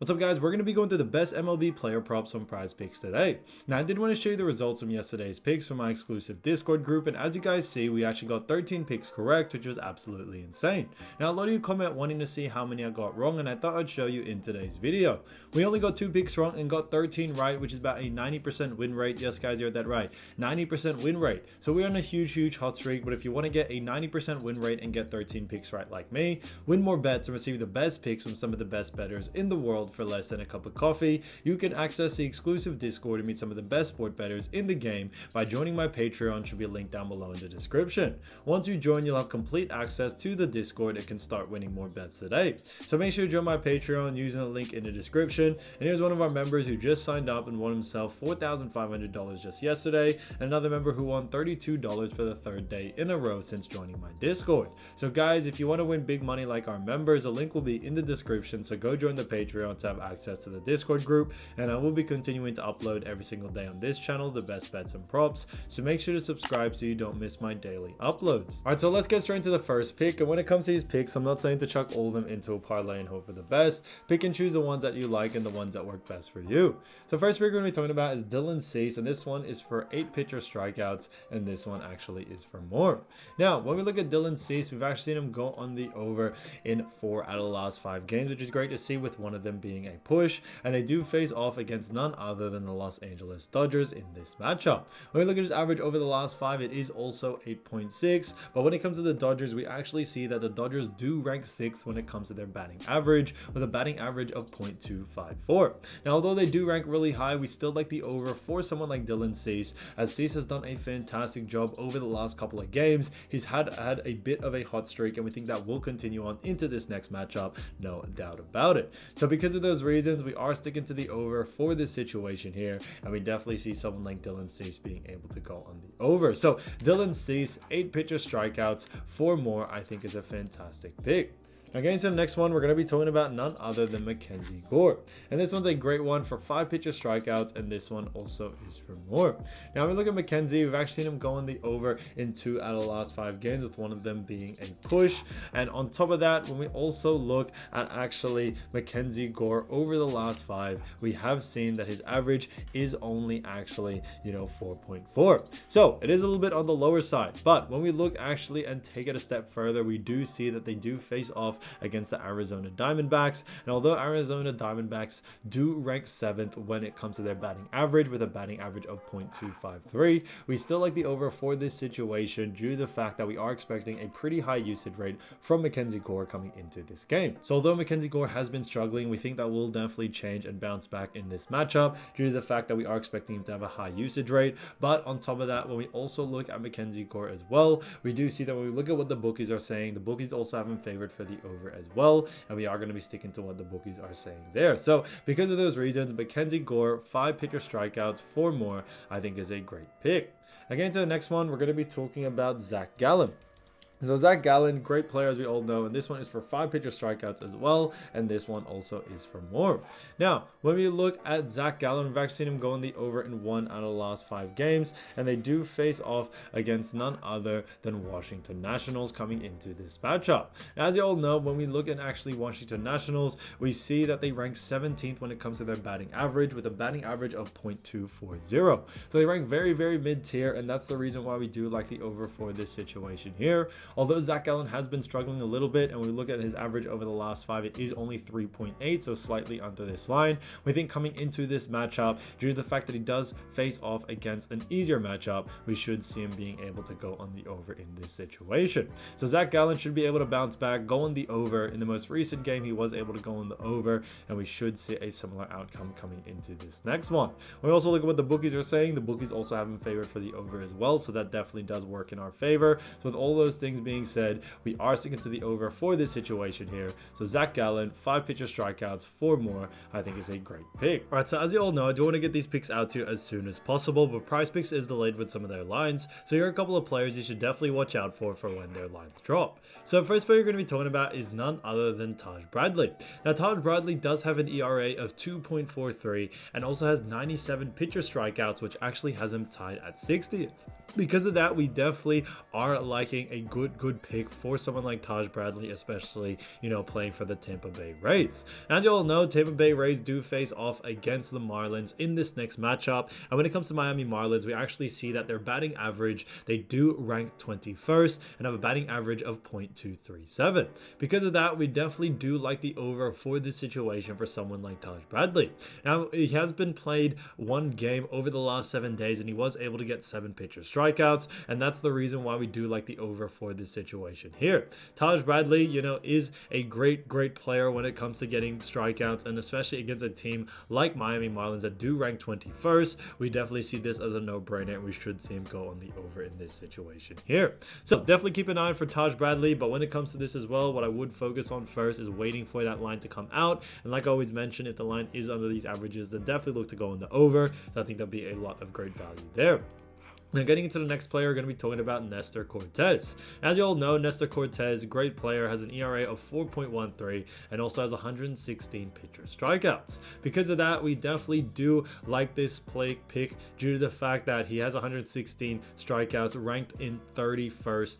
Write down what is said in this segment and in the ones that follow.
What's up guys, we're going to be going through the best MLB player props on Prize Picks today. Now I did want to show you the results from yesterday's picks from my exclusive Discord group, and as you guys see, we actually got 13 picks correct, which was absolutely insane. Now a lot of you comment wanting to see how many I got wrong, and I thought I'd show you in today's video. We only got 2 picks wrong and got 13 right, which is about a 90% win rate. Yes guys, you heard that right, 90% win rate. So we're on a huge hot streak, but if you want to get a 90% win rate and get 13 picks right like me, win more bets and receive the best picks from some of the best bettors in the world for less than a cup of coffee, you can access the exclusive Discord and meet some of the best sport bettors in the game by joining my Patreon. Should be a link down below in the description. Once you join, you'll have complete access to the Discord and can start winning more bets today. So make sure to join my Patreon using the link in the description. And here's one of our members who just signed up and won himself $4,500 just yesterday, and another member who won $32 for the 3rd day in a row since joining my Discord. So guys, if you want to win big money like our members, the link will be in the description, so go join the Patreon to have access to the Discord group, and I will be continuing to upload every single day on this channel the best bets and props, so make sure to subscribe so you don't miss my daily uploads. All right, so let's get straight into the first pick. And when it comes to these picks, I'm not saying to chuck all of them into a parlay and hope for the best. Pick and choose the ones that you like and the ones that work best for you. So first pick we're going to be talking about is Dylan Cease, and this one is for 8 pitcher strikeouts, and this one actually is for more. Now when we look at Dylan Cease, we've actually seen him go on the over in 4 out of the last 5 games, which is great to see, with one of them being a push, and they do face off against none other than the Los Angeles Dodgers in this matchup. When we look at his average over the last 5, it is also 8.6, but when it comes to the Dodgers, we actually see that the Dodgers do rank 6th when it comes to their batting average, with a batting average of 0.254. Now although they do rank really high, we still like the over for someone like Dylan Cease, as Cease has done a fantastic job over the last couple of games. He's had a bit of a hot streak, and we think that will continue on into this next matchup, no doubt about it. So because of those reasons, we are sticking to the over for this situation here, and we definitely see someone like Dylan Cease being able to go on the over. So Dylan Cease, 8 pitcher strikeouts, 4 more, I think is a fantastic pick. Now getting to the next one, we're going to be talking about none other than Mackenzie Gore. And this one's a great one for 5 pitcher strikeouts, and this one also is for more. Now when we look at Mackenzie, we've actually seen him go on the over in 2 out of the last 5 games, with one of them being a push. And on top of that, when we also look at actually Mackenzie Gore over the last 5, we have seen that his average is only actually 4.4. So it is a little bit on the lower side, but when we look actually and take it a step further, we do see that they do face off against the Arizona Diamondbacks. And although Arizona Diamondbacks do rank 7th when it comes to their batting average, with a batting average of 0.253, we still like the over for this situation due to the fact that we are expecting a pretty high usage rate from Mackenzie Gore coming into this game. So although Mackenzie Gore has been struggling, we think that will definitely change and bounce back in this matchup due to the fact that we are expecting him to have a high usage rate. But on top of that, when we also look at Mackenzie Gore as well, we do see that when we look at what the bookies are saying, the bookies also have him favored for the over as well, and we are going to be sticking to what the bookies are saying there. So because of those reasons, Mackenzie Gore, 5 pitcher strikeouts, 4 more, I think is a great pick. Again, to the next one, we're going to be talking about Zack Gallen. So Zack Gallen, great player as we all know, and this one is for 5 pitcher strikeouts as well, and this one also is for more. Now, when we look at Zack Gallen, we've actually seen him go in the over in 1 out of the last 5 games, and they do face off against none other than Washington Nationals coming into this matchup. Now, as you all know, when we look at actually Washington Nationals, we see that they rank 17th when it comes to their batting average, with a batting average of 0.240. So they rank very mid-tier, and that's the reason why we do like the over for this situation here. Although Zack Gallen has been struggling a little bit, and when we look at his average over the last 5, it is only 3.8, so slightly under this line. We think coming into this matchup, due to the fact that he does face off against an easier matchup, we should see him being able to go on the over in this situation. So Zack Gallen should be able to bounce back, go on the over. In the most recent game, he was able to go on the over, and we should see a similar outcome coming into this next one. We also look at what the bookies are saying. The bookies also have him favored for the over as well, so that definitely does work in our favor. So with all those things being said, we are sticking to the over for this situation here. So Zack Gallen, 5 pitcher strikeouts, 4 more, I think is a great pick. All right, so as you all know, I do want to get these picks out to you as soon as possible, but PrizePicks is delayed with some of their lines, so here are a couple of players you should definitely watch out for when their lines drop. So the first player you're going to be talking about is none other than Taj Bradley. Now Taj Bradley does have an ERA of 2.43 and also has 97 pitcher strikeouts, which actually has him tied at 60th. Because of that, we definitely are liking a good good pick for someone like Taj Bradley, especially, playing for the Tampa Bay Rays. As you all know, Tampa Bay Rays do face off against the Marlins in this next matchup. And when it comes to Miami Marlins, we actually see that their batting average, they do rank 21st and have a batting average of .237. Because of that, we definitely do like the over for this situation for someone like Taj Bradley. Now, he has been played one game over the last 7 days, and he was able to get 7 pitcher strikeouts, and that's the reason why we do like the over for this situation here. Taj Bradley, is a great player when it comes to getting strikeouts, and especially against a team like Miami Marlins that do rank 21st, we definitely see this as a no-brainer, and we should see him go on the over in this situation here. So definitely keep an eye for Taj Bradley, but when it comes to this as well, what I would focus on first is waiting for that line to come out, and like I always mentioned, if the line is under these averages, then definitely look to go on the over. So I think there'll be a lot of great value there. Now, getting into the next player, we're going to be talking about Nestor Cortes. As you all know, Nestor Cortes, great player, has an ERA of 4.13 and also has 116 pitcher strikeouts. Because of that, we definitely do like this pick due to the fact that he has 116 strikeouts, ranked in 31st,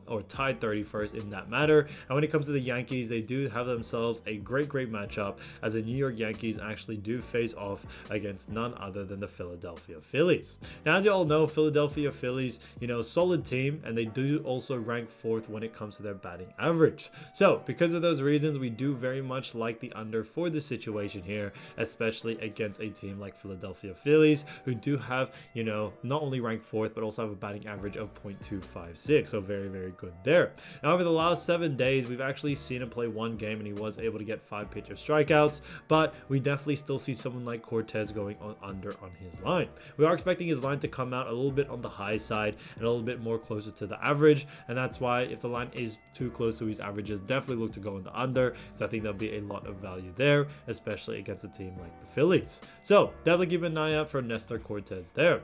or tied 31st in that matter. And when it comes to the Yankees, they do have themselves a great matchup, as the New York Yankees actually do face off against none other than the Philadelphia Phillies. Now, as you all know, Philadelphia Phillies, solid team, and they do also rank 4th when it comes to their batting average. So because of those reasons, we do very much like the under for this situation here, especially against a team like Philadelphia Phillies, who do have, not only rank 4th, but also have a batting average of .256. So very good there. Now, over the last 7 days, we've actually seen him play one game, and he was able to get 5 pitcher strikeouts, but we definitely still see someone like Cortes going on under on his line. We are expecting his line to come out a little bit on the high side and a little bit more closer to the average, and that's why if the line is too close to his averages, definitely look to go in the under, so I think there'll be a lot of value there, especially against a team like the Phillies. So definitely keep an eye out for Nestor Cortes there.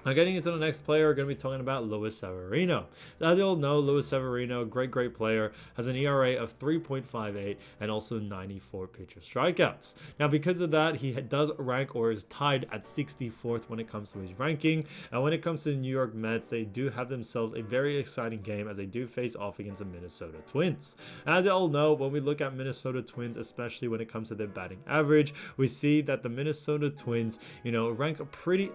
Now, getting into the next player, we're going to be talking about Luis Severino. As you all know, Luis Severino, great player, has an ERA of 3.58 and also 94 pitcher strikeouts. Now, because of that, he does rank or is tied at 64th when it comes to his ranking. And when it comes to the New York Mets, they do have themselves a very exciting game as they do face off against the Minnesota Twins. As you all know, when we look at Minnesota Twins, especially when it comes to their batting average, we see that the Minnesota Twins, rank pretty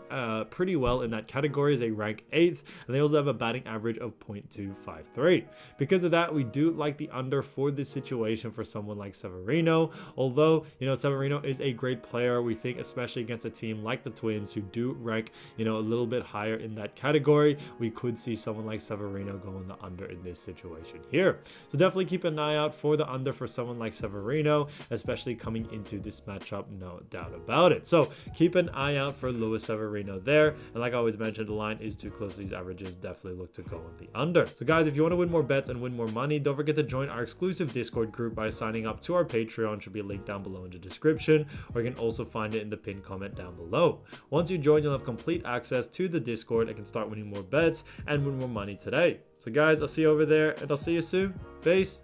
well in that category, as they rank 8th, and they also have a batting average of .253. Because of that, we do like the under for this situation for someone like Severino. Although, Severino is a great player, we think, especially against a team like the Twins, who do rank, a little bit higher in that category, we could see someone like Severino go on the under in this situation here. So definitely keep an eye out for the under for someone like Severino, especially coming into this matchup, no doubt about it. So keep an eye out for Luis Severino there, and like I always mentioned, the line is too close to these averages, definitely look to go on the under. So guys, if you want to win more bets and win more money, don't forget to join our exclusive Discord group by signing up to our Patreon. Should be a link down below in the description, or you can also find it in the pinned comment down below. Once you join, you'll have complete access to the Discord and can start winning more bets and win more money today. So guys, I'll see you over there, and I'll see you soon. Peace.